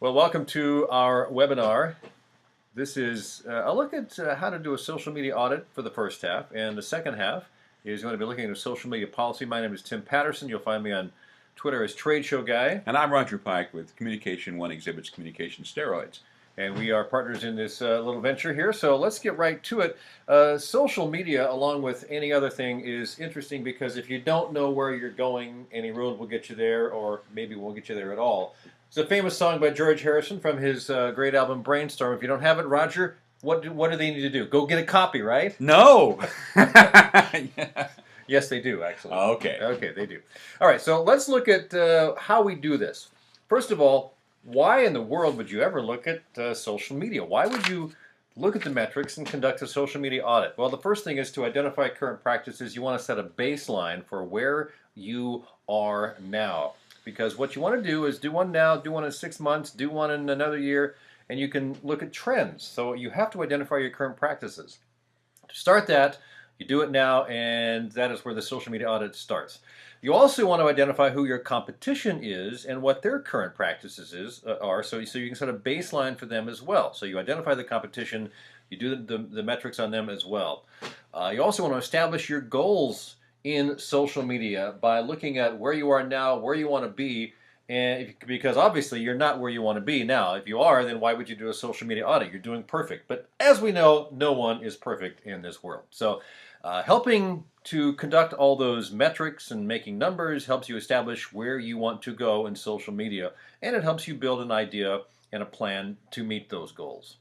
Well, welcome to our webinar. This is a look at how to do a social media audit for the first half, and the second half is going to be looking at a social media policy. My name is Tim Patterson. You'll find me on Twitter as Trade Show Guy. And I'm Roger Pike with Communication One Exhibits Communication Steroids. And we are partners in this little venture here, so let's get right to it. Social media, along with any other thing, is interesting because if you don't know where you're going, any road will get you there, or maybe won't get you there at all. It's a famous song by George Harrison from his great album Brainstorm. If you don't have it, Roger, what do they need to do? Go get a copy, right? No! Yes, they do, actually. Okay. Okay, they do. All right, so let's look at how we do this. First of all, why in the world would you ever look at social media? Why would you look at the metrics and conduct a social media audit? Well, the first thing is to identify current practices. You want to set a baseline for where you are now. Because what you want to do is do one now, do one in 6 months, do one in another year, and you can look at trends. So you have to identify your current practices. To start that, you do it now, and that is where the social media audit starts. You also want to identify who your competition is and what their current practices are, so you can set a baseline for them as well. So you identify the competition, you do the metrics on them as well. You also want to establish your goals in social media by looking at where you are now, where you want to be, and because obviously you're not where you want to be now. If you are, then why would you do a social media audit? You're doing perfect. But as we know, no one is perfect in this world. So helping to conduct all those metrics and making numbers helps you establish where you want to go in social media, and it helps you build an idea and a plan to meet those goals.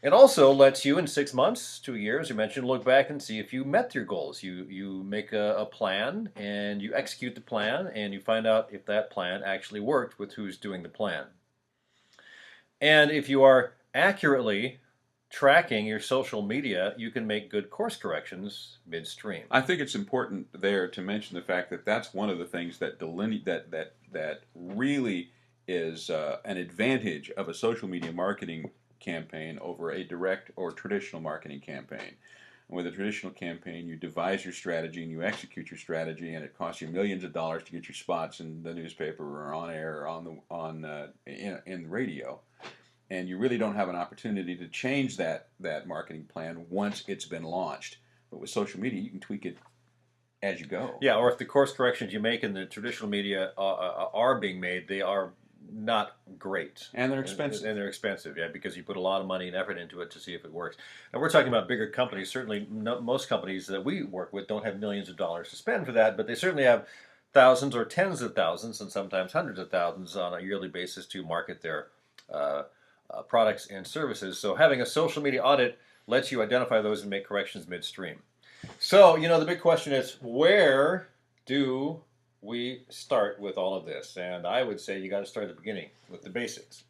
It also lets you, in 6 months, 2 years, you mentioned, look back and see if you met your goals. You make a plan, and you execute the plan, and you find out if that plan actually worked with who's doing the plan. And if you are accurately tracking your social media, you can make good course corrections midstream. I think it's important there to mention the fact that that's one of the things that that really is an advantage of a social media marketing campaign over a direct or traditional marketing campaign. And with a traditional campaign, you devise your strategy and you execute your strategy, and it costs you millions of dollars to get your spots in the newspaper or on air or in the radio. And you really don't have an opportunity to change that marketing plan once it's been launched. But with social media, you can tweak it as you go. Yeah, or if the course corrections you make in the traditional media are being made, they are not great. And they're expensive. And they're expensive, yeah, because you put a lot of money and effort into it to see if it works. And we're talking about bigger companies. Certainly, most companies that we work with don't have millions of dollars to spend for that, but they certainly have thousands or tens of thousands and sometimes hundreds of thousands on a yearly basis to market their products and services. So having a social media audit lets you identify those and make corrections midstream. So, the big question is, where do we start with all of this? And I would say you got to start at the beginning with the basics.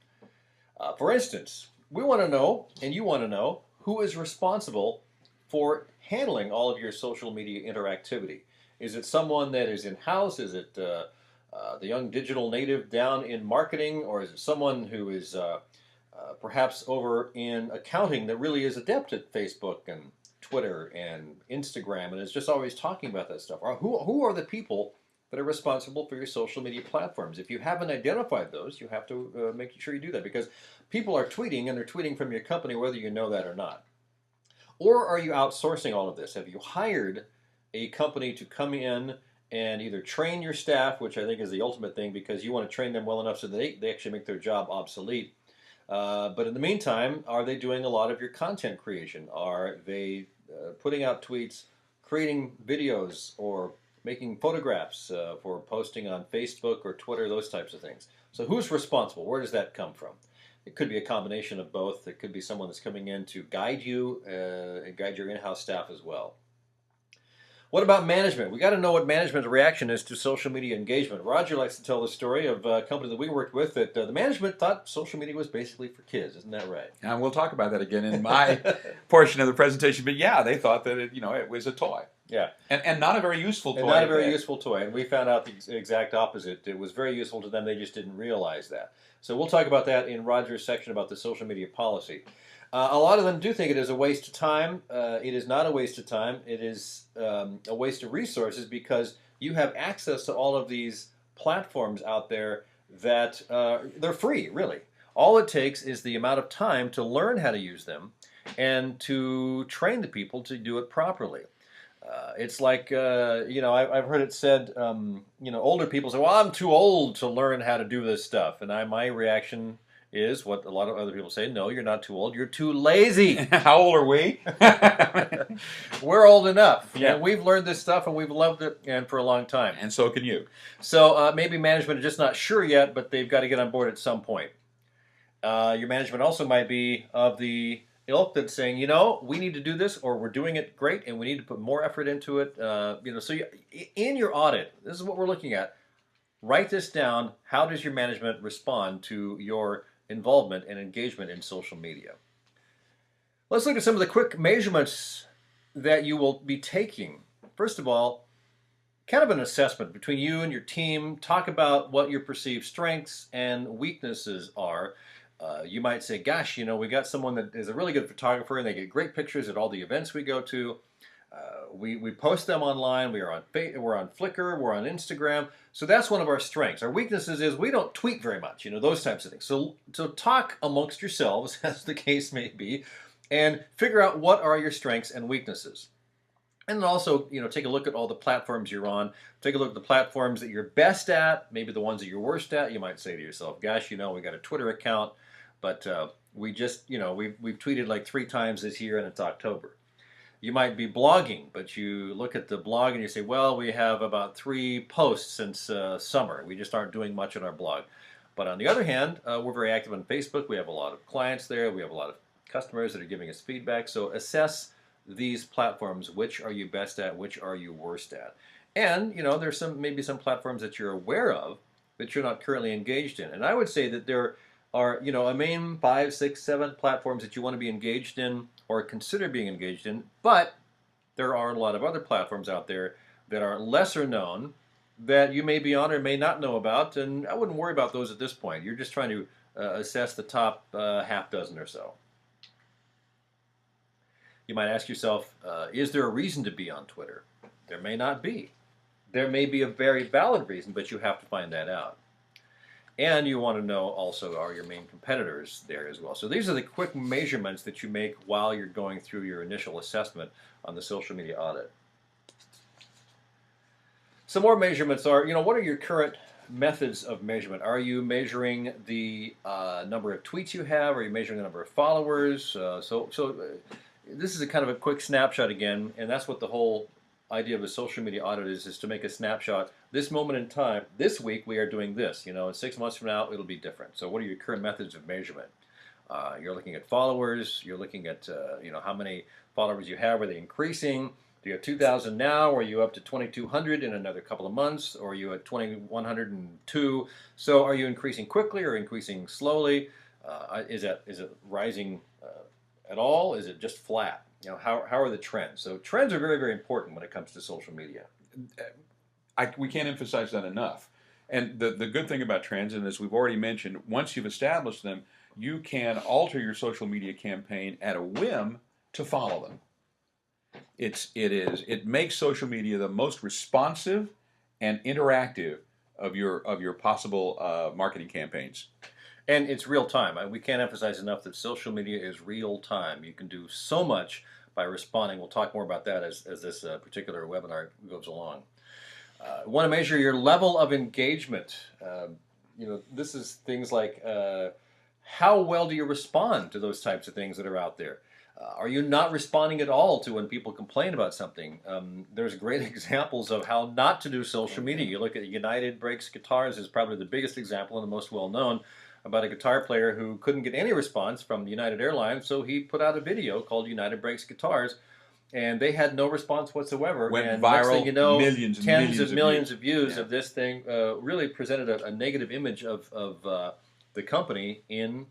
For instance, we want to know, and you want to know, who is responsible for handling all of your social media interactivity. Is it someone that is in-house? Is it the young digital native down in marketing? Or is it someone who is perhaps over in accounting that really is adept at Facebook and Twitter and Instagram and is just always talking about that stuff? Or who are the people that are responsible for your social media platforms? If you haven't identified those, you have to make sure you do that, because people are tweeting, and they're tweeting from your company whether you know that or not. Or are you outsourcing all of this? Have you hired a company to come in and either train your staff, which I think is the ultimate thing, because you want to train them well enough so that they actually make their job obsolete. But in the meantime, are they doing a lot of your content creation? Are they putting out tweets, creating videos, or making photographs for posting on Facebook or Twitter, those types of things? So who's responsible? Where does that come from? It could be a combination of both. It could be someone that's coming in to guide you and guide your in-house staff as well. What about management? We got to know what management's reaction is to social media engagement. Roger likes to tell the story of a company that we worked with that the management thought social media was basically for kids. Isn't that right? And we'll talk about that again in my portion of the presentation. But yeah, they thought that it was a toy. Yeah. And not a very useful toy. And not a very useful toy. And we found out the exact opposite. It was very useful to them. They just didn't realize that. So we'll talk about that in Roger's section about the social media policy. A lot of them do think it is a waste of time. It is not a waste of time. It is a waste of resources, because you have access to all of these platforms out there that they're free, really. All it takes is the amount of time to learn how to use them and to train the people to do it properly. It's like, I've heard it said, older people say, well, I'm too old to learn how to do this stuff. And my reaction is what a lot of other people say, no, you're not too old, you're too lazy. How old are we? We're old enough. Yeah. And we've learned this stuff and we've loved it and for a long time. And so can you. So maybe management is just not sure yet, but they've got to get on board at some point. Your management also might be of the ilk that's saying, we need to do this, or we're doing it great, and we need to put more effort into it. In your audit, this is what we're looking at. Write this down. How does your management respond to your involvement and engagement in social media? Let's look at some of the quick measurements that you will be taking. First of all, kind of an assessment between you and your team. Talk about what your perceived strengths and weaknesses are. You might say, gosh, we got someone that is a really good photographer and they get great pictures at all the events we go to. We post them online. We're on Flickr. We're on Instagram. So that's one of our strengths. Our weaknesses is we don't tweet very much, those types of things. So talk amongst yourselves, as the case may be, and figure out what are your strengths and weaknesses. And then also, take a look at all the platforms you're on. Take a look at the platforms that you're best at, maybe the ones that you're worst at. You might say to yourself, gosh, we got a Twitter account, but we just, we've tweeted like 3 times this year and it's October. You might be blogging, but you look at the blog and you say, well, we have about 3 posts since summer. We just aren't doing much on our blog. But on the other hand, we're very active on Facebook. We have a lot of clients there. We have a lot of customers that are giving us feedback. So assess these platforms. Which are you best at? Which are you worst at? And, there's maybe some platforms that you're aware of that you're not currently engaged in. And I would say that there are, a main 5, 6, 7 platforms that you want to be engaged in or consider being engaged in, but there are a lot of other platforms out there that are lesser known that you may be on or may not know about, and I wouldn't worry about those at this point. You're just trying to assess the top half dozen or so. You might ask yourself, is there a reason to be on Twitter? There may not be. There may be a very valid reason, but you have to find that out. And you want to know also, are your main competitors there as well? So these are the quick measurements that you make while you're going through your initial assessment on the social media audit. Some more measurements are, what are your current methods of measurement? Are you measuring the number of tweets you have? Are you measuring the number of followers? This is a kind of a quick snapshot again, and that's what the whole idea of a social media audit is to make a snapshot. This moment in time, this week we are doing this. In 6 months from now, it'll be different. So what are your current methods of measurement? You're looking at followers. You're looking at, how many followers you have. Are they increasing? Do you have 2,000 now? Or are you up to 2,200 in another couple of months? Or are you at 2,102? So are you increasing quickly or increasing slowly? Is it rising at all? Is it just flat? How are the trends? So trends are very, very important when it comes to social media. We can't emphasize that enough. And the good thing about trends, and as we've already mentioned, once you've established them, you can alter your social media campaign at a whim to follow them. It makes social media the most responsive and interactive of your possible marketing campaigns. And it's real time. We can't emphasize enough that social media is real time. You can do so much by responding. We'll talk more about that as this particular webinar goes along. Want to measure your level of engagement. This is things like how well do you respond to those types of things that are out there? Are you not responding at all to when people complain about something? There's great examples of how not to do social media. You look at United Breaks Guitars is probably the biggest example and the most well known, about a guitar player who couldn't get any response from United Airlines, so he put out a video called United Breaks Guitars, and they had no response whatsoever. Went and viral, next thing you know, millions and tens of millions of views Yeah. of this thing really presented a negative image of the company in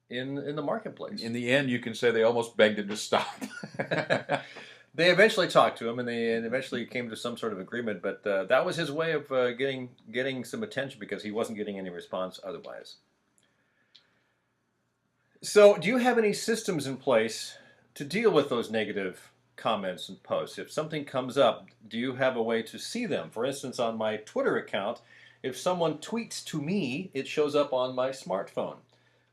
the marketplace. In the end, you can say they almost begged him to stop. They eventually talked to him, and they eventually came to some sort of agreement, but that was his way of getting some attention because he wasn't getting any response otherwise. So, do you have any systems in place to deal with those negative comments and posts? If something comes up, do you have a way to see them? For instance, on my Twitter account, if someone tweets to me, it shows up on my smartphone.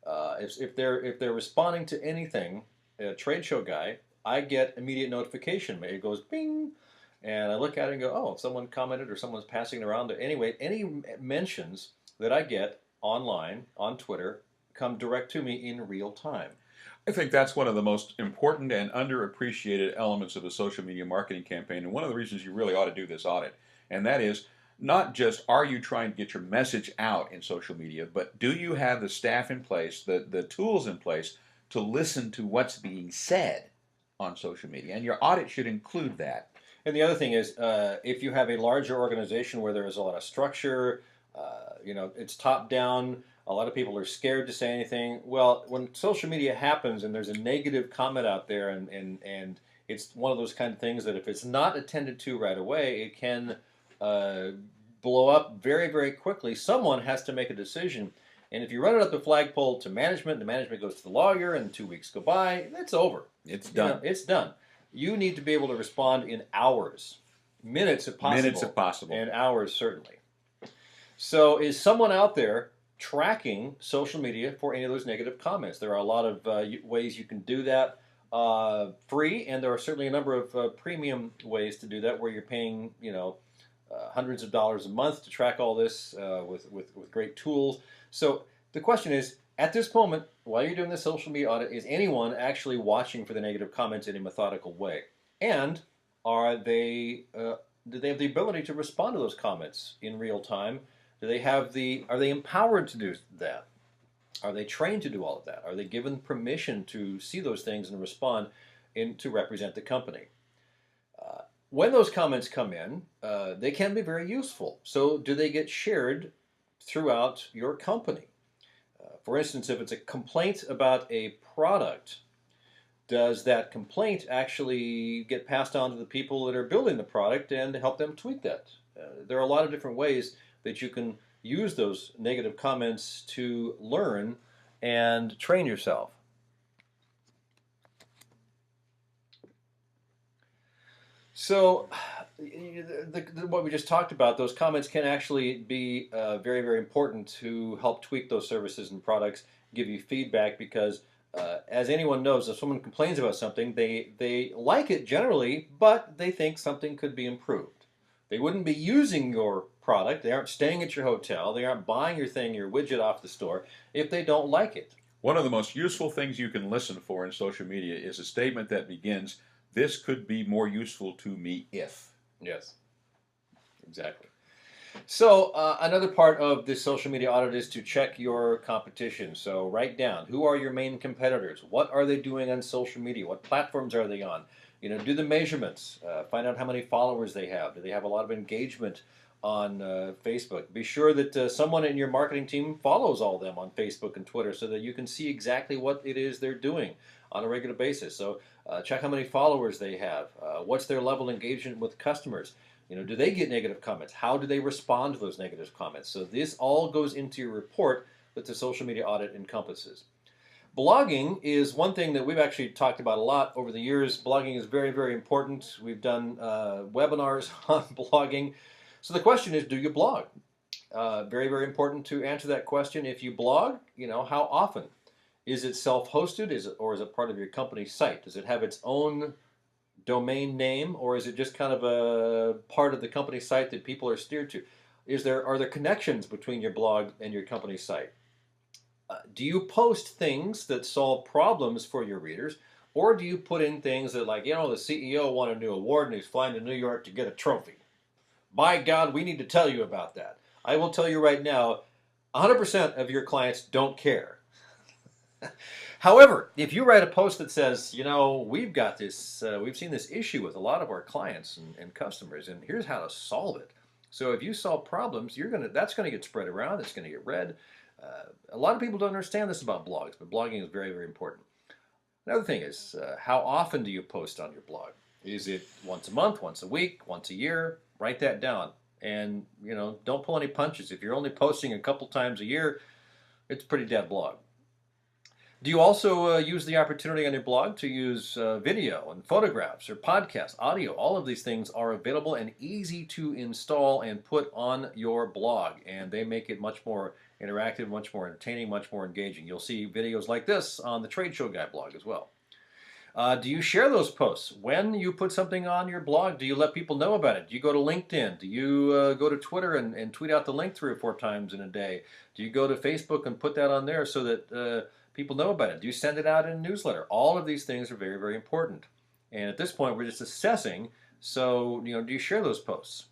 If they're responding to anything, a trade show guy, I get immediate notification. It goes bing, and I look at it and go, oh, someone commented or someone's passing it around. Anyway, any mentions that I get online on Twitter come direct to me in real time. I think that's one of the most important and underappreciated elements of a social media marketing campaign, and one of the reasons you really ought to do this audit. And that is not just are you trying to get your message out in social media, but do you have the staff in place, the tools in place to listen to what's being said on social media? And your audit should include that. And the other thing is, if you have a larger organization where there is a lot of structure, it's top down. A lot of people are scared to say anything. Well, when social media happens and there's a negative comment out there, and it's one of those kind of things that if it's not attended to right away, it can blow up very, very quickly. Someone has to make a decision. And if you run it up the flagpole to management, the management goes to the lawyer, and 2 weeks go by, it's over. It's done. It's done. You need to be able to respond in hours, minutes if possible. Minutes if possible. And hours, certainly. So is someone out there tracking social media for any of those negative comments? There are a lot of ways you can do that free, and there are certainly a number of premium ways to do that where you're paying, hundreds of dollars a month to track all this with great tools. So the question is, at this moment, while you're doing the social media audit, is anyone actually watching for the negative comments in a methodical way? And do they have the ability to respond to those comments in real time? Are they empowered to do that? Are they trained to do all of that? Are they given permission to see those things and respond to represent the company? When those comments come in, they can be very useful. So do they get shared throughout your company? For instance, if it's a complaint about a product, does that complaint actually get passed on to the people that are building the product and help them tweak that? There are a lot of different ways that you can use those negative comments to learn and train yourself. So, what we just talked about, those comments can actually be very, very important to help tweak those services and products, give you feedback, because as anyone knows, if someone complains about something, they like it generally, but they think something could be improved. They wouldn't be using your product, they aren't staying at your hotel, they aren't buying your widget off the store, if they don't like it. One of the most useful things you can listen for in social media is a statement that begins, "This could be more useful to me if." Yes, exactly. So another part of this social media audit is to check your competition. So write down, who are your main competitors? What are they doing on social media? What platforms are they on? Do the measurements. Find out how many followers they have. Do they have a lot of engagement on Facebook? Be sure that someone in your marketing team follows all of them on Facebook and Twitter so that you can see exactly what it is they're doing on a regular basis. So check how many followers they have. What's their level of engagement with customers? Do they get negative comments? How do they respond to those negative comments? So this all goes into your report that the social media audit encompasses. Blogging is one thing that we've actually talked about a lot over the years. Blogging is very, very important. We've done webinars on blogging. So the question is, do you blog? Very, very important to answer that question. If you blog, how often? Is it self-hosted? Or is it part of your company's site? Does it have its own domain name, or is it just kind of a part of the company site that people are steered to? Are there connections between your blog and your company site? Do you post things that solve problems for your readers, or do you put in things that, like, the CEO won a new award and he's flying to New York to get a trophy? By God, we need to tell you about that. I will tell you right now, 100% of your clients don't care. However, if you write a post that says, we've got this, we've seen this issue with a lot of our clients and customers, and here's how to solve it. So if you solve problems, that's going to get spread around. It's going to get read. A lot of people don't understand this about blogs, but blogging is very, very important. Another thing is, how often do you post on your blog? Is it once a month, once a week, once a year? Write that down. And, don't pull any punches. If you're only posting a couple times a year, it's a pretty dead blog. Do you also use the opportunity on your blog to use video and photographs or podcasts, audio? All of these things are available and easy to install and put on your blog, and they make it much more interactive, much more entertaining, much more engaging. You'll see videos like this on the Trade Show Guy blog as well. Do you share those posts? When you put something on your blog, do you let people know about it? Do you go to LinkedIn? Do you go to Twitter and tweet out the link 3 or 4 times in a day? Do you go to Facebook and put that on there so that people know about it? Do you send it out in a newsletter? All of these things are very, very important. And at this point, we're just assessing. So, do you share those posts?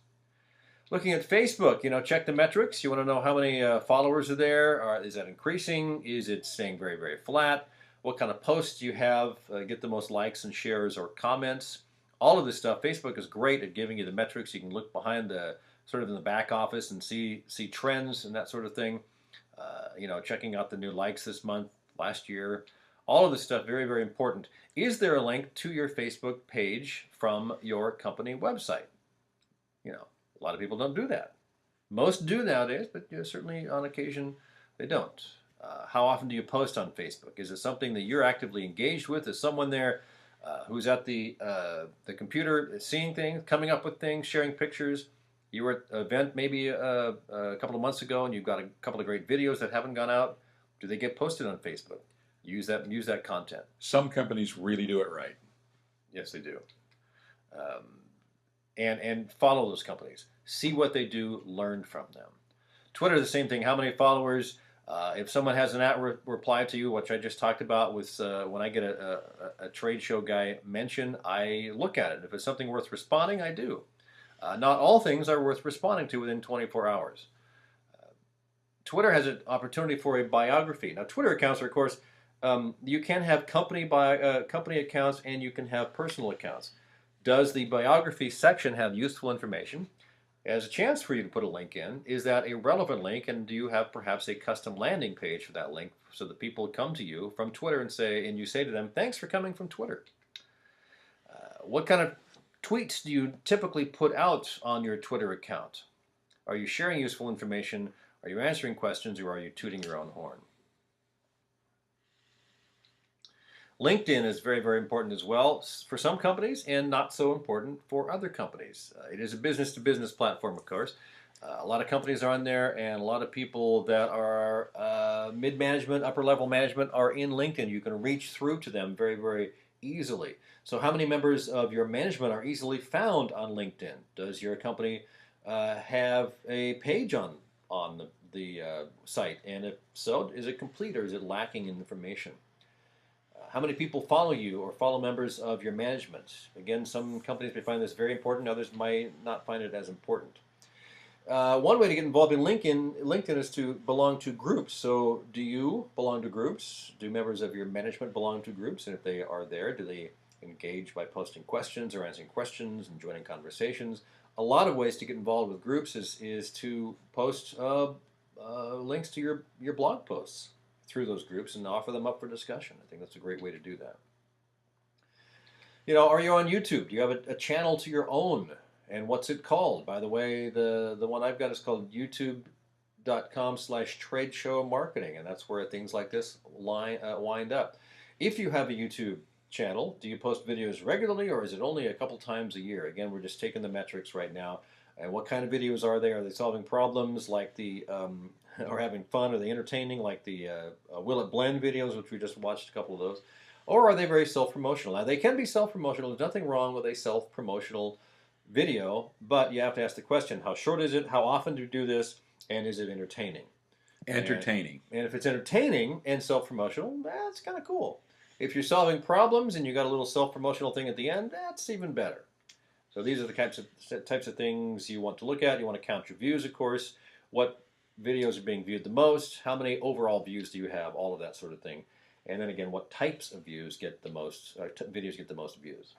Looking at Facebook, check the metrics. You want to know how many followers are there. Is that increasing? Is it staying very, very flat? What kind of posts do you have get the most likes and shares or comments? All of this stuff. Facebook is great at giving you the metrics. You can look behind the sort of in the back office and see trends and that sort of thing. Checking out the new likes this month, last year. All of this stuff, very, very important. Is there a link to your Facebook page from your company website? A lot of people don't do that. Most do nowadays, but certainly on occasion they don't. How often do you post on Facebook? Is it something that you're actively engaged with? Is someone there who's at the computer seeing things, coming up with things, sharing pictures? You were at an event maybe a couple of months ago and you've got a couple of great videos that haven't gone out. Do they get posted on Facebook? Use that content. Some companies really do it right. Yes, they do. And follow those companies. See what they do, learn from them. Twitter, the same thing. How many followers? If someone has an reply to you, which I just talked about with when I get a trade show guy mention, I look at it. If it's something worth responding, I do. Not all things are worth responding to within 24 hours. Twitter has an opportunity for a biography. Now, Twitter accounts are, of course, you can have company accounts and you can have personal accounts. Does the biography section have useful information? As a chance for you to put a link in. Is that a relevant link, and do you have perhaps a custom landing page for that link so that people come to you from Twitter and you say to them, thanks for coming from Twitter? What kind of tweets do you typically put out on your Twitter account? Are you sharing useful information? Are you answering questions, or are you tooting your own horn? LinkedIn is very, very important as well for some companies and not so important for other companies. It is a business-to-business platform, of course. A lot of companies are on there, and a lot of people that are mid-management, upper-level management are in LinkedIn. You can reach through to them very, very easily. So how many members of your management are easily found on LinkedIn? Does your company have a page on the site? And if so, is it complete or is it lacking in information? How many people follow you or follow members of your management? Again, some companies may find this very important, others might not find it as important. One way to get involved in LinkedIn is to belong to groups. So do you belong to groups? Do members of your management belong to groups? And if they are there, do they engage by posting questions or answering questions and joining conversations? A lot of ways to get involved with groups is to post links to your blog posts through those groups and offer them up for discussion. I think that's a great way to do that. Are you on YouTube? Do you have a channel to your own? And what's it called? By the way, the one I've got is called youtube.com/tradeshowmarketing, and that's where things like this wind up. If you have a YouTube channel, do you post videos regularly, or is it only a couple times a year? Again, we're just taking the metrics right now. And what kind of videos are they? Are they solving problems like or having fun? Are they entertaining like the Will It Blend videos, which we just watched a couple of those? Or are they very self-promotional? Now, they can be self-promotional. There's nothing wrong with a self-promotional video, but you have to ask the question, how short is it? How often do you do this? And is it entertaining? Entertaining. And if it's entertaining and self-promotional, that's kind of cool. If you're solving problems and you got a little self-promotional thing at the end, that's even better. So these are the types of things you want to look at. You want to count your views, of course. What videos are being viewed the most? How many overall views do you have? All of that sort of thing. And then again, what types of views get the most? Videos get the most views.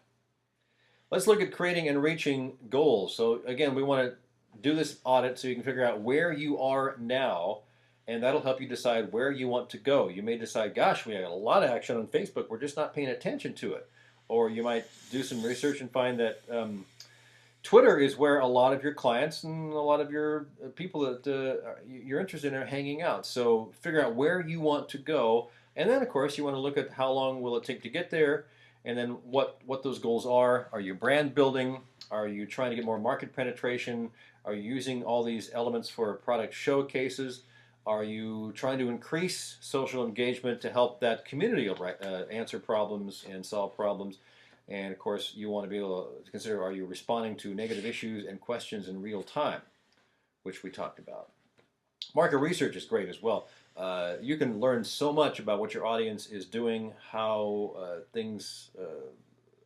Let's look at creating and reaching goals. So again, we want to do this audit so you can figure out where you are now, and that'll help you decide where you want to go. You may decide, gosh, we got a lot of action on Facebook. We're just not paying attention to it. Or you might do some research and find that Twitter is where a lot of your clients and a lot of your people that you're interested in are hanging out. So figure out where you want to go. And then, of course, you want to look at how long will it take to get there, and then what those goals are. Are you brand building? Are you trying to get more market penetration? Are you using all these elements for product showcases? Are you trying to increase social engagement to help that community answer problems and solve problems? And of course, you want to be able to consider, are you responding to negative issues and questions in real time, which we talked about. Market research is great as well. You can learn so much about what your audience is doing, how things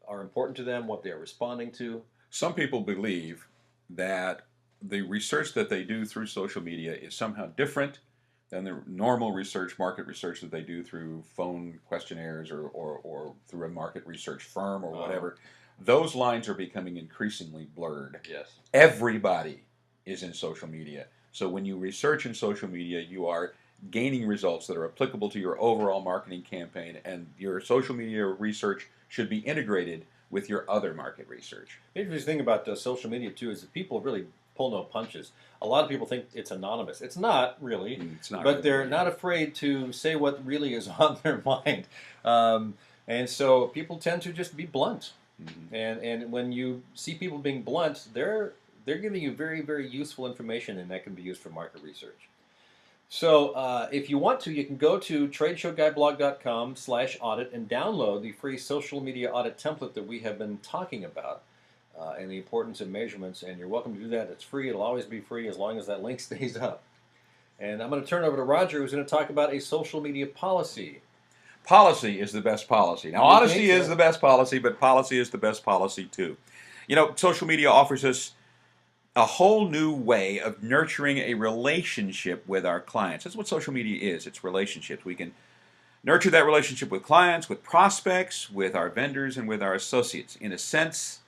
are important to them, what they're responding to. Some people believe that the research that they do through social media is somehow different than the normal research, market research that they do through phone questionnaires or through a market research firm or whatever. Those lines are becoming increasingly blurred. Yes. Everybody is in social media. So when you research in social media, you are gaining results that are applicable to your overall marketing campaign, and your social media research should be integrated with your other market research. The interesting thing about social media too is that people really pull no punches. A lot of people think it's anonymous. It's not really, It's not but really, they're yeah. not afraid to say what really is on their mind. And so people tend to just be blunt. Mhm. And when you see people being blunt, they're giving you very, very useful information, and that can be used for market research. So if you want to, you can go to tradeshowguyblog.com/audit and download the free social media audit template that we have been talking about and the importance of measurements. And you're welcome to do that. It's free. It'll always be free as long as that link stays up. And I'm going to turn it over to Roger, who's going to talk about a social media policy. Policy is the best policy. Now, You honesty think so? is the best policy, but policy is the best policy too. You know, social media offers us a whole new way of nurturing a relationship with our clients. That's what social media is. It's relationships. We can nurture that relationship with clients, with prospects, with our vendors, and with our associates. In a sense,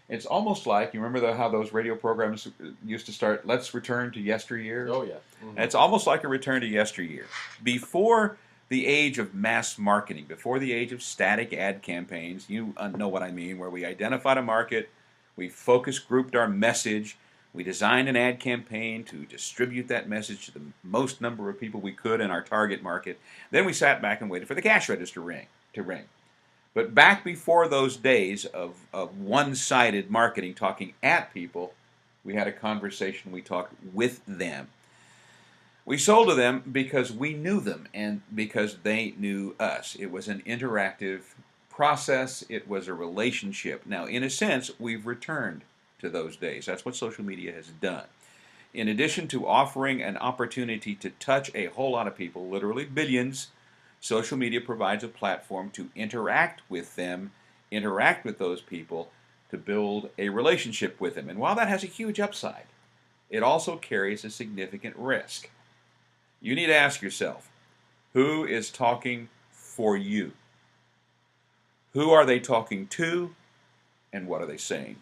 it's almost like, you remember how those radio programs used to start, let's return to yesteryear? Oh, yeah. Mm-hmm. It's almost like a return to yesteryear. Before the age of mass marketing, before the age of static ad campaigns, you know what I mean, where we identified a market, we focus grouped our message, we designed an ad campaign to distribute that message to the most number of people we could in our target market. Then we sat back and waited for the cash register to ring. But back before those days of one-sided marketing, talking at people, we had a conversation, we talked with them. We sold to them because we knew them and because they knew us. It was an interactive process. It was a relationship. Now, in a sense, we've returned to those days. That's what social media has done. In addition to offering an opportunity to touch a whole lot of people, literally billions, social media provides a platform to interact with them, interact with those people, to build a relationship with them. And while that has a huge upside, it also carries a significant risk. You need to ask yourself, who is talking for you? Who are they talking to, and what are they saying?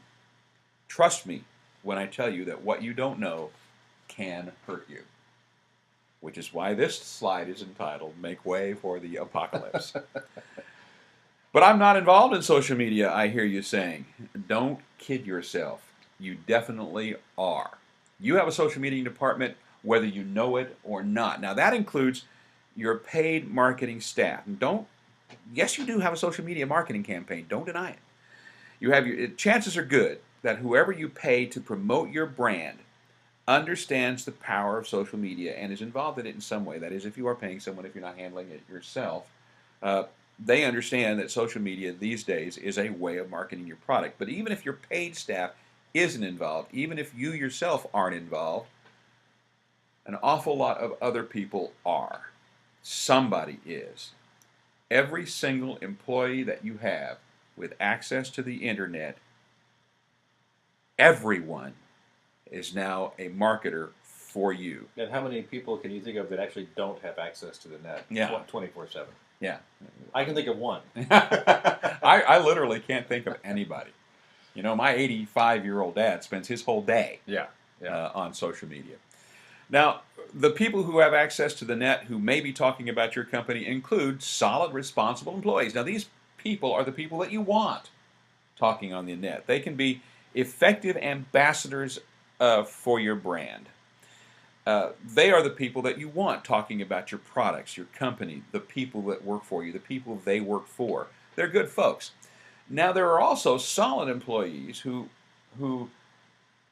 Trust me when I tell you that what you don't know can hurt you. Which is why this slide is entitled, Make Way for the Apocalypse. But I'm not involved in social media, I hear you saying. Don't kid yourself. You definitely are. You have a social media department, whether you know it or not. Now, that includes your paid marketing staff. And yes, you do have a social media marketing campaign. Don't deny it. Chances are good that whoever you pay to promote your brand understands the power of social media and is involved in it in some way. That is, if you are paying someone, if you're not handling it yourself, they understand that social media these days is a way of marketing your product. But even if your paid staff isn't involved, even if you yourself aren't involved, an awful lot of other people are. Somebody is. Every single employee that you have with access to the internet, everyone is now a marketer for you. And how many people can you think of that actually don't have access to the net? Yeah. 24/7. Yeah. I can think of one. I literally can't think of anybody. You know, my 85-year-old dad spends his whole day on social media. Now, the people who have access to the net who may be talking about your company include solid, responsible employees. Now, these people are the people that you want talking on the net. They can be effective ambassadors for your brand. They are the people that you want talking about your products, your company, the people that work for you, the people they work for. They're good folks. Now, there are also solid employees who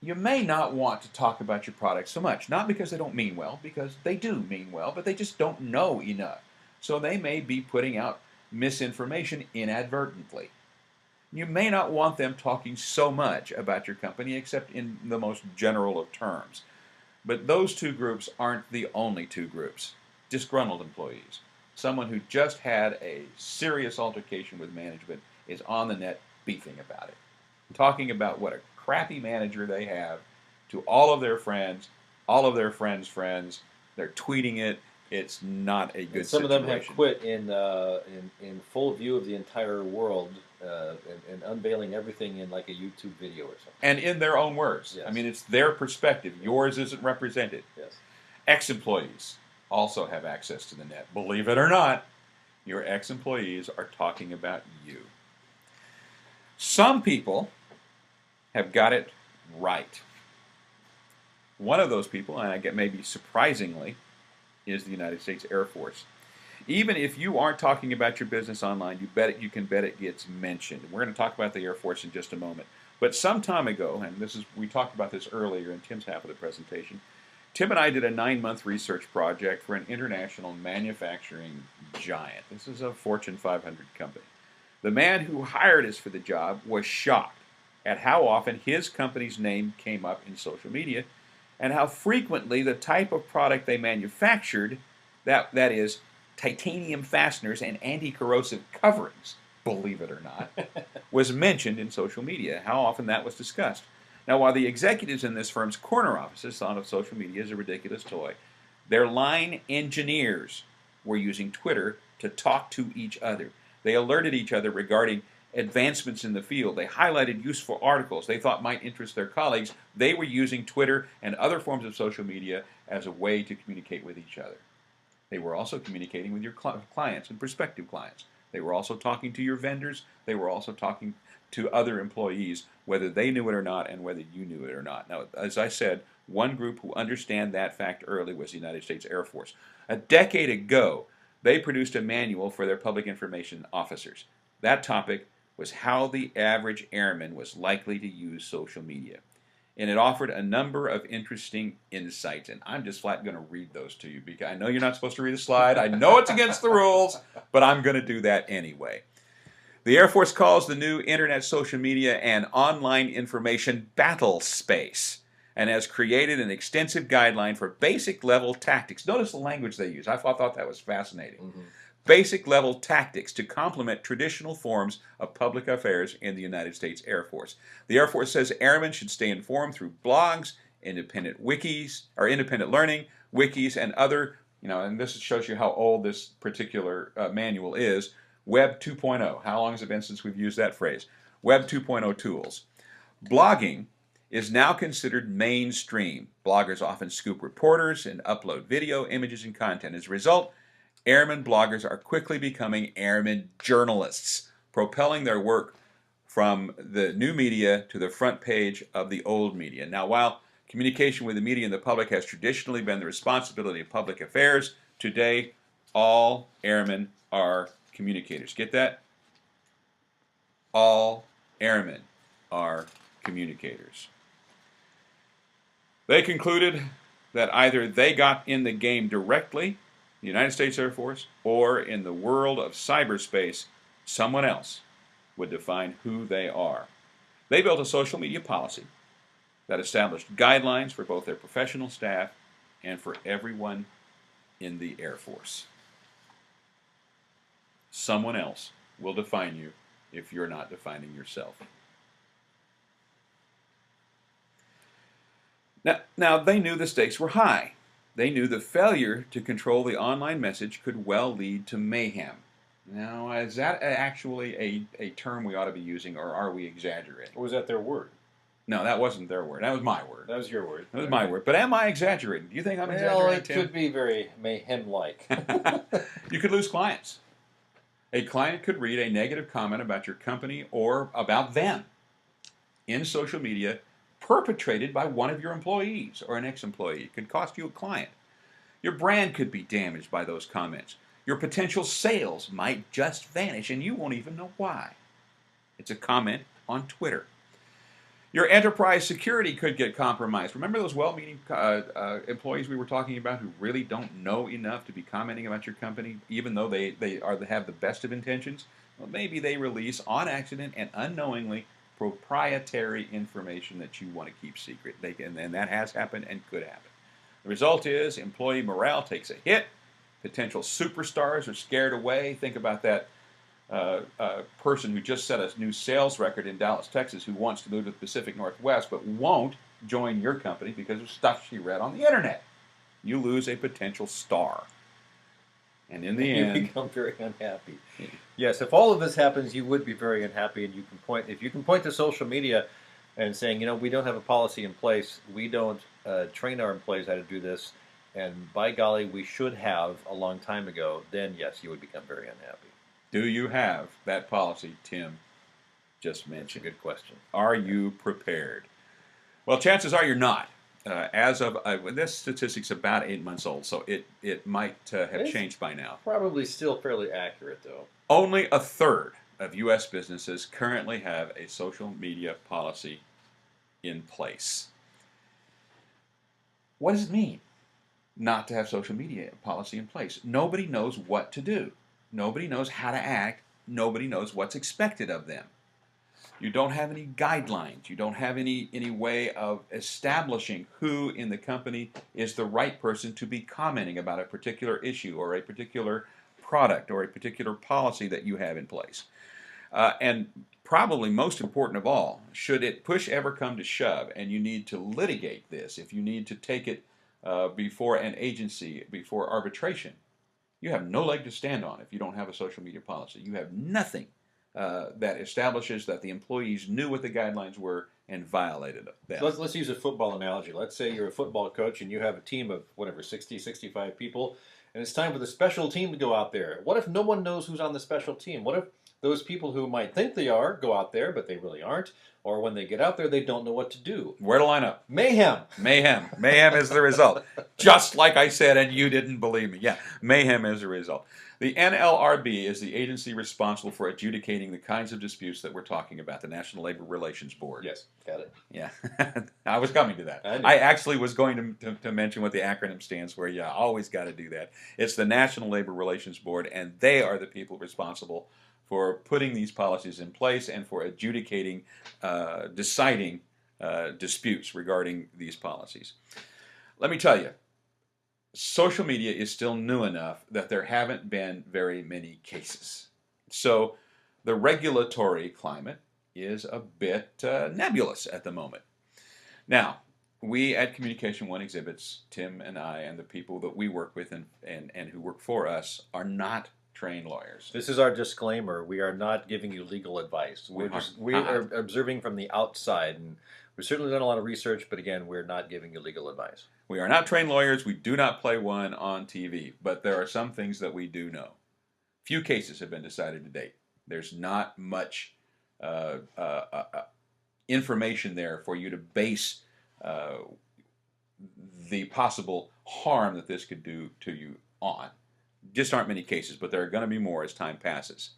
you may not want to talk about your product so much. Not because they don't mean well, because they do mean well, but they just don't know enough. So they may be putting out misinformation inadvertently. You may not want them talking so much about your company except in the most general of terms. But those two groups aren't the only two groups. Disgruntled employees. Someone who just had a serious altercation with management is on the net beefing about it, talking about what a crappy manager they have to all of their friends, all of their friends' friends. They're tweeting it. It's not a good Some situation. of them have quit in full view of the entire world, and unveiling everything in like a YouTube video or something. And in their own words. Yes. I mean, it's their perspective. Yours isn't represented. Yes. Ex-employees also have access to the net. Believe it or not, your ex-employees are talking about you. Some people have got it right. One of those people, and I get maybe surprisingly, is the United States Air Force. Even if you aren't talking about your business online, you can bet it gets mentioned. We're going to talk about the Air Force in just a moment. But some time ago, and we talked about this earlier in Tim's half of the presentation, Tim and I did a 9-month research project for an international manufacturing giant. This is a Fortune 500 company. The man who hired us for the job was shocked at how often his company's name came up in social media and how frequently the type of product they manufactured, that is, titanium fasteners and anti-corrosive coverings, believe it or not, was mentioned in social media, how often that was discussed. Now, while the executives in this firm's corner offices thought of social media as a ridiculous toy, their line engineers were using Twitter to talk to each other. They alerted each other regarding advancements in the field. They highlighted useful articles they thought might interest their colleagues. They were using Twitter and other forms of social media as a way to communicate with each other. They were also communicating with your clients and prospective clients. They were also talking to your vendors. They were also talking to other employees, whether they knew it or not and whether you knew it or not. Now, as I said, one group who understand that fact early was the United States Air Force. A decade ago, they produced a manual for their public information officers. That topic was how the average airman was likely to use social media. And it offered a number of interesting insights. And I'm just flat going to read those to you because I know you're not supposed to read a slide. I know it's against the rules, but I'm going to do that anyway. The Air Force calls the new internet social media an online information battle space and has created an extensive guideline for basic level tactics. Notice the language they use. I thought that was fascinating. Mm-hmm. Basic level tactics to complement traditional forms of public affairs in the United States Air Force. The Air Force says airmen should stay informed through blogs, independent wikis, or independent learning, wikis, and other, and this shows you how old this particular manual is, Web 2.0. How long has it been since we've used that phrase? Web 2.0 tools. Blogging is now considered mainstream. Bloggers often scoop reporters and upload video, images, and content. As a result, airmen bloggers are quickly becoming airmen journalists, propelling their work from the new media to the front page of the old media. Now, while communication with the media and the public has traditionally been the responsibility of public affairs, today all airmen are communicators. Get that? All airmen are communicators. They concluded that either they got in the game directly, the United States Air Force, or in the world of cyberspace, someone else would define who they are. They built a social media policy that established guidelines for both their professional staff and for everyone in the Air Force. Someone else will define you if you're not defining yourself. Now they knew the stakes were high. They knew the failure to control the online message could well lead to mayhem. Now, is that actually a term we ought to be using, or are we exaggerating? Or was that their word? No, that wasn't their word. That was my word. That was your word. That was my word. But am I exaggerating? Do you think I'm exaggerating, Tim? Well, it could be very mayhem-like. You could lose clients. A client could read a negative comment about your company or about them in social media perpetrated by one of your employees or an ex-employee. It could cost you a client. Your brand could be damaged by those comments. Your potential sales might just vanish and you won't even know why. It's a comment on Twitter. Your enterprise security could get compromised. Remember those well-meaning employees we were talking about who really don't know enough to be commenting about your company, even though they have the best of intentions? Well, maybe they release on accident and unknowingly proprietary information that you want to keep secret. And that has happened and could happen. The result is employee morale takes a hit. Potential superstars are scared away. Think about that person who just set a new sales record in Dallas, Texas, who wants to move to the Pacific Northwest but won't join your company because of stuff she read on the internet. You lose a potential star. And in the end, you become very unhappy. Yes, if all of this happens, you would be very unhappy, and if you can point to social media and saying, we don't have a policy in place, we don't train our employees how to do this, and by golly, we should have a long time ago, then yes, you would become very unhappy. Do you have that policy Tim just mentioned? That's a good question. Are you prepared? Well, chances are you're not. As of this statistic's about 8 months old, so it might have changed by now. Probably still fairly accurate, though. Only a third of U.S. businesses currently have a social media policy in place. What does it mean not to have social media policy in place? Nobody knows what to do. Nobody knows how to act. Nobody knows what's expected of them. You don't have any guidelines. You don't have any way of establishing who in the company is the right person to be commenting about a particular issue or a particular product or a particular policy that you have in place. And probably most important of all, should it push ever come to shove and you need to litigate this, if you need to take it before an agency, before arbitration, you have no leg to stand on if you don't have a social media policy. You have nothing that establishes that the employees knew what the guidelines were and violated them. So let's use a football analogy. Let's say you're a football coach and you have a team of 60, 65 people, and it's time for the special team to go out there. What if no one knows who's on the special team? What if those people who might think they are go out there, but they really aren't? Or when they get out there, they don't know what to do. Where to line up? Mayhem. Mayhem. Mayhem is the result. Just like I said, and you didn't believe me. Yeah, mayhem is the result. The NLRB is the agency responsible for adjudicating the kinds of disputes that we're talking about, the National Labor Relations Board. Yes, got it. Yeah, I was coming to that. I actually was going to mention what the acronym stands for. Yeah, always got to do that. It's the National Labor Relations Board, and they are the people responsible for putting these policies in place and for adjudicating, deciding disputes regarding these policies. Let me tell you, social media is still new enough that there haven't been very many cases. So the regulatory climate is a bit nebulous at the moment. Now, we at Communication One Exhibits, Tim and I and the people that we work with and who work for us are not trained lawyers. This is our disclaimer. We are not giving you legal advice. We are observing from the outside, and we've certainly done a lot of research, but again, we're not giving you legal advice. We are not trained lawyers. We do not play one on TV, but there are some things that we do know. Few cases have been decided to date. There's not much information there for you to base the possible harm that this could do to you on. Just aren't many cases, but there are going to be more as time passes.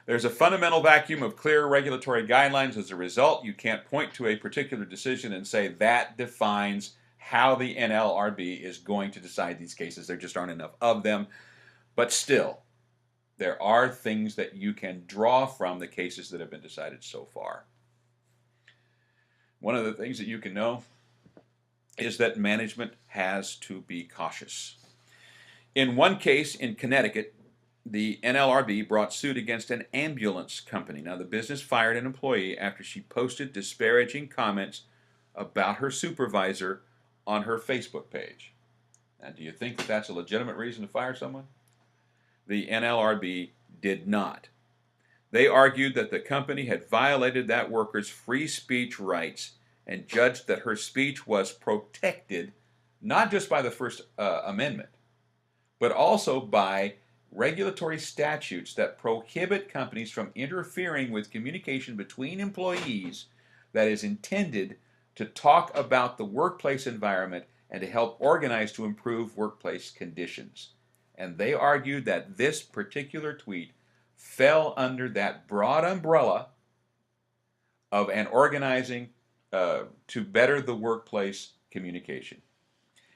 There's a fundamental vacuum of clear regulatory guidelines. As a result, you can't point to a particular decision and say that defines how the NLRB is going to decide these cases. There just aren't enough of them. But still, there are things that you can draw from the cases that have been decided so far. One of the things that you can know is that management has to be cautious. In one case in Connecticut, the NLRB brought suit against an ambulance company. Now, the business fired an employee after she posted disparaging comments about her supervisor on her Facebook page. Now, do you think that that's a legitimate reason to fire someone? The NLRB did not. They argued that the company had violated that worker's free speech rights and judged that her speech was protected not just by the First Amendment, but also by regulatory statutes that prohibit companies from interfering with communication between employees that is intended to talk about the workplace environment and to help organize to improve workplace conditions. And they argued that this particular tweet fell under that broad umbrella of an organizing to better the workplace communication,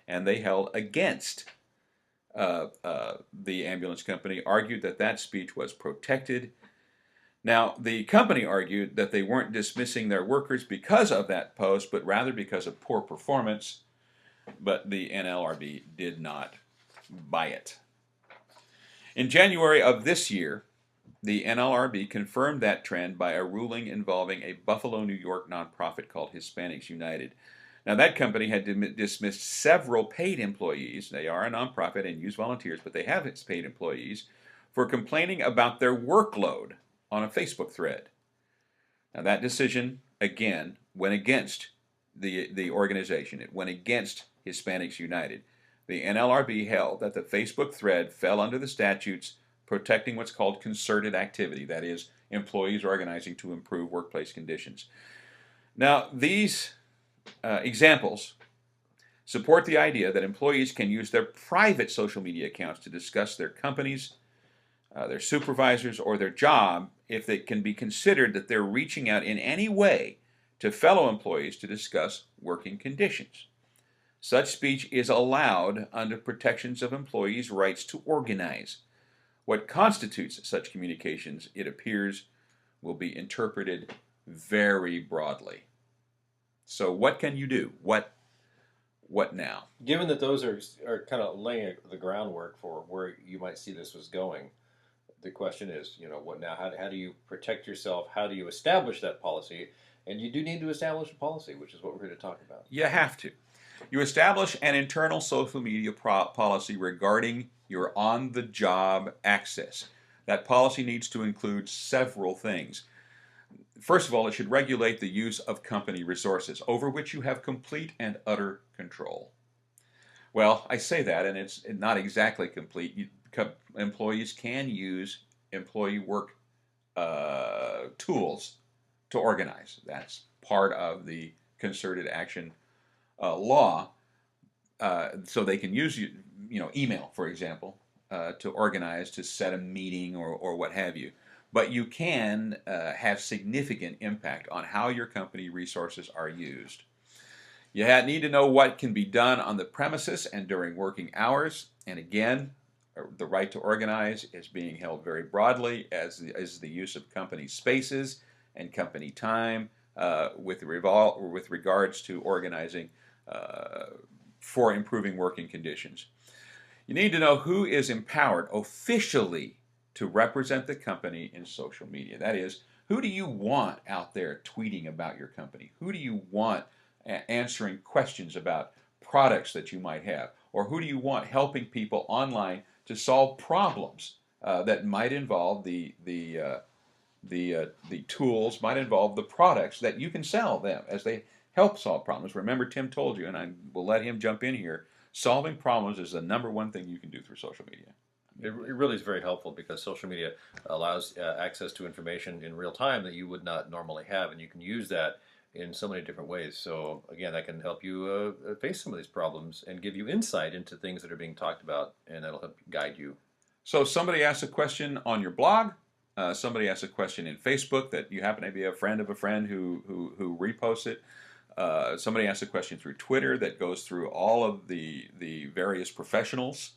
and they held against the ambulance company, argued that that speech was protected. Now, the company argued that they weren't dismissing their workers because of that post, but rather because of poor performance, but the NLRB did not buy it. In January of this year, the NLRB confirmed that trend by a ruling involving a Buffalo, New York nonprofit called Hispanics United. Now, that company had dismissed several paid employees. They are a nonprofit and use volunteers, but they have paid employees for complaining about their workload on a Facebook thread. Now, that decision, again, went against the organization. It went against Hispanics United. The NLRB held that the Facebook thread fell under the statutes protecting what's called concerted activity, that is, employees organizing to improve workplace conditions. Now, these examples support the idea that employees can use their private social media accounts to discuss their companies, their supervisors, or their job if it can be considered that they're reaching out in any way to fellow employees to discuss working conditions. Such speech is allowed under protections of employees' rights to organize. What constitutes such communications, it appears, will be interpreted very broadly. So what can you do? What now? Given that those are kind of laying the groundwork for where you might see this was going, the question is, what now? How do you protect yourself? How do you establish that policy? And you do need to establish a policy, which is what we're here to talk about. You have to. You establish an internal social media policy regarding your on-the-job access. That policy needs to include several things. First of all, it should regulate the use of company resources, over which you have complete and utter control. Well, I say that, and it's not exactly complete. Employees can use employee work tools to organize. That's part of the concerted action law. So they can use email, for example, to organize, to set a meeting or what have you. But you can have significant impact on how your company resources are used. You need to know what can be done on the premises and during working hours. And again, the right to organize is being held very broadly, as is the use of company spaces and company time with regards to organizing for improving working conditions. You need to know who is empowered officially to represent the company in social media. That is, who do you want out there tweeting about your company? Who do you want answering questions about products that you might have? Or who do you want helping people online to solve problems that might involve the tools, might involve the products that you can sell them as they help solve problems? Remember, Tim told you, and I will let him jump in here, solving problems is the #1 thing you can do through social media. It really is very helpful because social media allows access to information in real time that you would not normally have, and you can use that in so many different ways. So again, that can help you face some of these problems and give you insight into things that are being talked about, and that'll help guide you. So somebody asks a question on your blog, somebody asks a question in Facebook that you happen to be a friend of a friend who reposts it. Somebody asks a question through Twitter that goes through all of the various professionals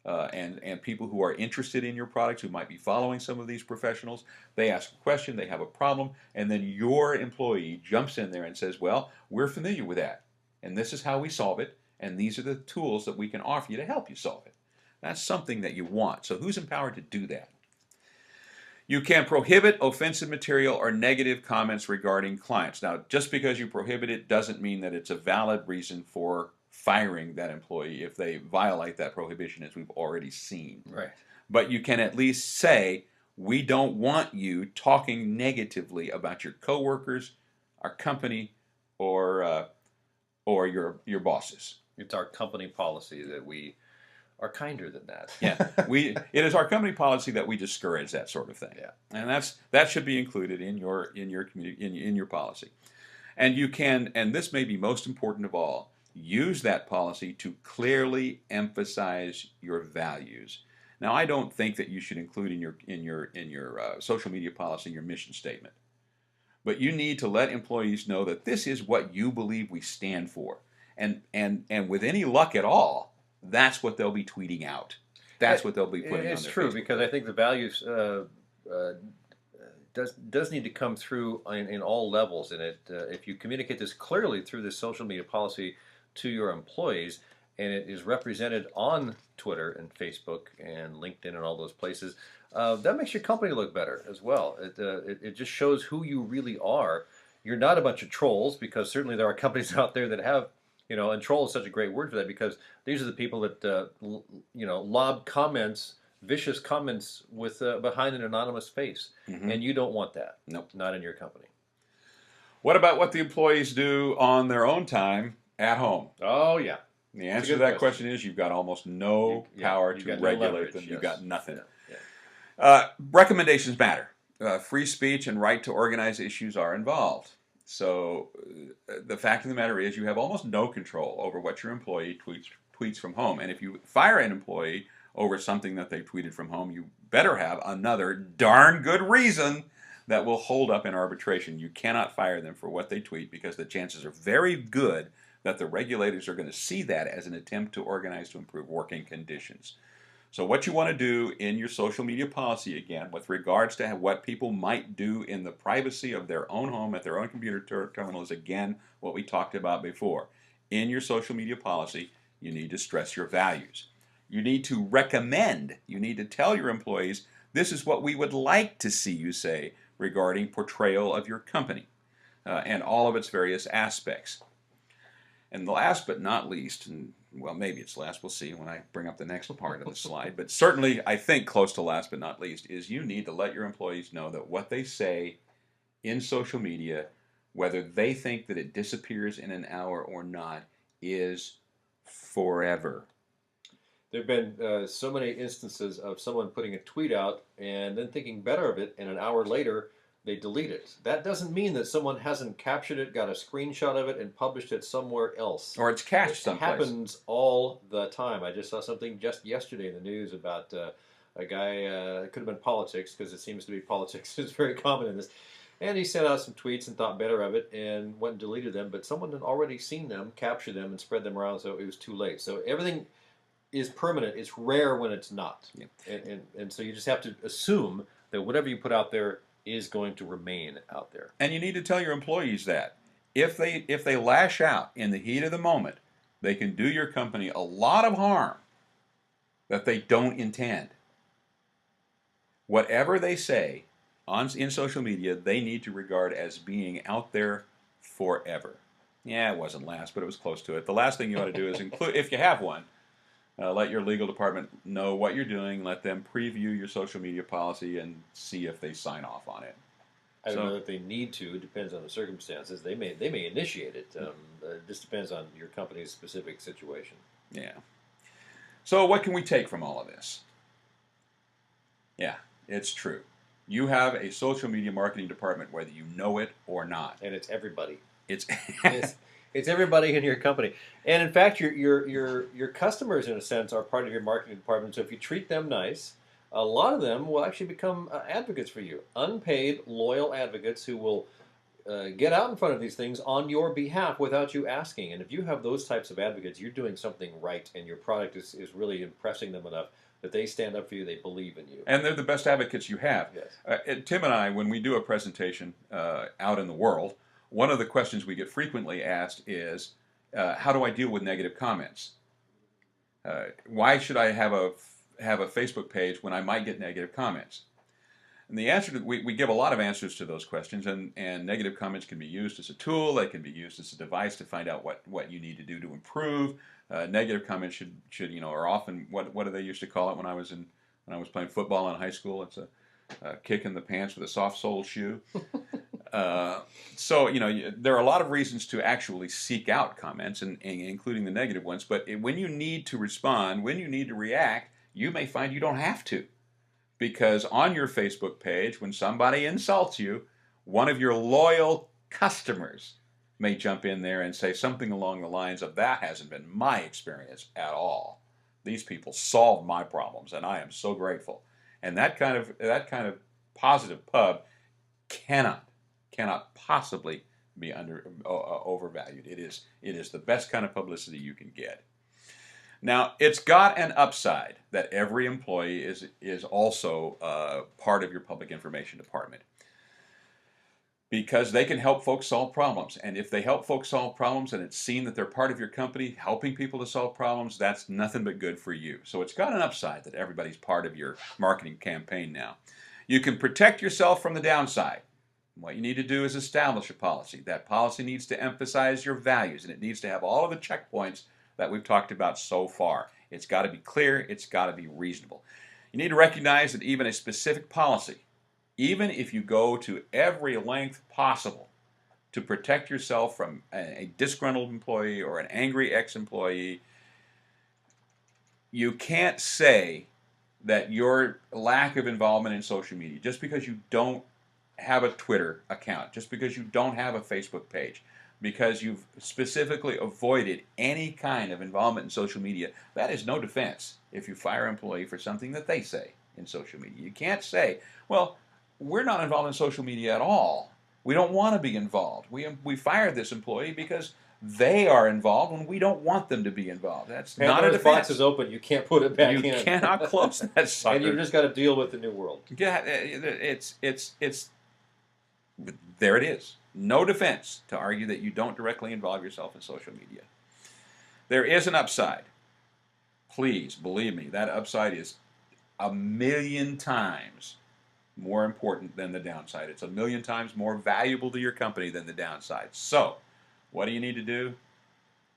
and people who are interested in your products, who might be following some of these professionals. They ask a question, they have a problem, and then your employee jumps in there and says, well, we're familiar with that, and this is how we solve it, and these are the tools that we can offer you to help you solve it. That's something that you want. So who's empowered to do that? You can prohibit offensive material or negative comments regarding clients. Now, just because you prohibit it doesn't mean that it's a valid reason for firing that employee if they violate that prohibition, as we've already seen. Right. But you can at least say, we don't want you talking negatively about your coworkers, our company, or your bosses. It's our company policy that we are kinder than that. Yeah, it is our company policy that we discourage that sort of thing. Yeah. And that should be included in your policy. And you can, and this may be most important of all, use that policy to clearly emphasize your values. Now, I don't think that you should include in your social media policy your mission statement, but you need to let employees know that this is what you believe we stand for. And with any luck at all, that's what they'll be tweeting out. That's what they'll be putting on It's their true Facebook because page. I think the values uh, does need to come through in all levels. And if you communicate this clearly through this social media policy to your employees, and it is represented on Twitter and Facebook and LinkedIn and all those places, that makes your company look better as well. It just shows who you really are. You're not a bunch of trolls, because certainly there are companies out there that have, and troll is such a great word for that, because these are the people that lob comments, vicious comments with behind an anonymous face, and you don't want that. Nope. Not in your company. What about what the employees do on their own time at home? Oh yeah. The answer to that question is you've got almost no power to regulate them. You've got nothing. Recommendations matter. Free speech and right to organize issues are involved. So the fact of the matter is you have almost no control over what your employee tweets from home. And if you fire an employee over something that they tweeted from home, you better have another darn good reason that will hold up in arbitration. You cannot fire them for what they tweet, because the chances are very good that the regulators are going to see that as an attempt to organize to improve working conditions. So what you want to do in your social media policy, again, with regards to what people might do in the privacy of their own home at their own computer terminal, is again what we talked about before. In your social media policy, you need to stress your values. You need to recommend, you need to tell your employees, this is what we would like to see you say regarding portrayal of your company and all of its various aspects. And last but not least, and well, maybe it's last, we'll see when I bring up the next part of the slide, but certainly I think close to last but not least, is you need to let your employees know that what they say in social media, whether they think that it disappears in an hour or not, is forever. There have been so many instances of someone putting a tweet out and then thinking better of it, and an hour later they delete it. That doesn't mean that someone hasn't captured it, got a screenshot of it, and published it somewhere else. Or it's cached someplace. It happens all the time. I just saw something just yesterday in the news about a guy, it could have been politics, because it seems to be politics is very common in this. And he sent out some tweets and thought better of it and went and deleted them, but someone had already seen them, captured them, and spread them around, so it was too late. So everything is permanent. It's rare when it's not. Yeah. And so you just have to assume that whatever you put out there is going to remain out there. And you need to tell your employees that. If they lash out in the heat of the moment, they can do your company a lot of harm that they don't intend. Whatever they say in social media, they need to regard as being out there forever. Yeah, it wasn't last, but it was close to it. The last thing you ought to do is include, if you have one, let your legal department know what you're doing. Let them preview your social media policy and see if they sign off on it. I don't know if they need to. It depends on the circumstances. They may initiate it. It just depends on your company's specific situation. Yeah. So what can we take from all of this? Yeah, it's true. You have a social media marketing department, whether you know it or not. And it's everybody. It's everybody in your company. And in fact, your customers, in a sense, are part of your marketing department. So if you treat them nice, a lot of them will actually become advocates for you. Unpaid, loyal advocates who will get out in front of these things on your behalf without you asking. And if you have those types of advocates, you're doing something right, and your product is really impressing them enough that they stand up for you, they believe in you. And they're the best advocates you have. Yes. Tim and I, when we do a presentation out in the world, one of the questions we get frequently asked is, how do I deal with negative comments? Why should I have a Facebook page when I might get negative comments? And the answer we give a lot of answers to those questions, and negative comments can be used as a tool. They can be used as a device to find out what you need to do to improve. Negative comments should are often what do they used to call it when I was playing football in high school? It's a kick in the pants with a soft sole shoe. So there are a lot of reasons to actually seek out comments, and including the negative ones. But when you need to respond, when you need to react, you may find you don't have to, because on your Facebook page, when somebody insults you, one of your loyal customers may jump in there and say something along the lines of, "That hasn't been my experience at all. These people solved my problems, and I am so grateful." And that kind of positive pub cannot cannot possibly be overvalued. It is the best kind of publicity you can get. Now, it's got an upside that every employee is also part of your public information department, because they can help folks solve problems. And if they help folks solve problems and it's seen that they're part of your company helping people to solve problems, that's nothing but good for you. So it's got an upside that everybody's part of your marketing campaign now. You can protect yourself from the downside. What you need to do is establish a policy. That policy needs to emphasize your values, and it needs to have all of the checkpoints that we've talked about so far. It's got to be clear. It's got to be reasonable. You need to recognize that even a specific policy, even if you go to every length possible to protect yourself from a disgruntled employee or an angry ex-employee, you can't say that your lack of involvement in social media, just because you don't have a Twitter account, just because you don't have a Facebook page, because you've specifically avoided any kind of involvement in social media, that is no defense if you fire an employee for something that they say in social media. You can't say, well, we're not involved in social media at all. We don't want to be involved. We fired this employee because they are involved when we don't want them to be involved. That's not a defense. Box is open. You can't put it back in. You cannot close that sucker. And you've just got to deal with the new world. Yeah, it's there it is. No defense to argue that you don't directly involve yourself in social media. There is an upside. Please believe me, that upside is 1,000,000 times more important than the downside. It's 1,000,000 times more valuable to your company than the downside. So, what do you need to do?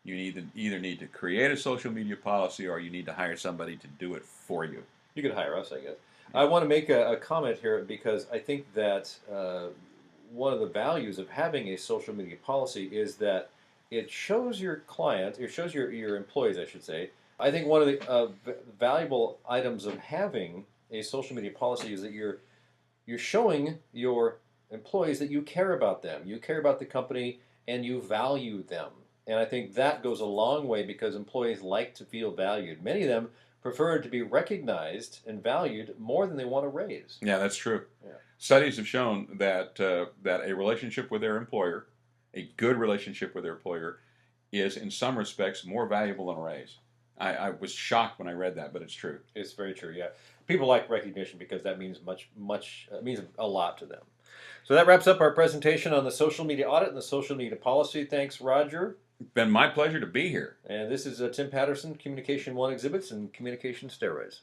You either need to create a social media policy, or you need to hire somebody to do it for you. You could hire us, I guess. I want to make a comment here, because I think that one of the values of having a social media policy is that it shows your client, it shows your employees, I should say. I think one of the valuable items of having a social media policy is that you're showing your employees that you care about them, you care about the company, and you value them. And I think that goes a long way, because employees like to feel valued. Many of them prefer to be recognized and valued more than they want to raise. Yeah, that's true. Yeah. Studies have shown that that a relationship with their employer, a good relationship with their employer, is in some respects more valuable than a raise. I was shocked when I read that, but it's true. It's very true. Yeah, people like recognition because that means means a lot to them. So that wraps up our presentation on the social media audit and the social media policy. Thanks, Roger. It's been my pleasure to be here. And this is Tim Patterson, Communication One Exhibits and Communication Steroids.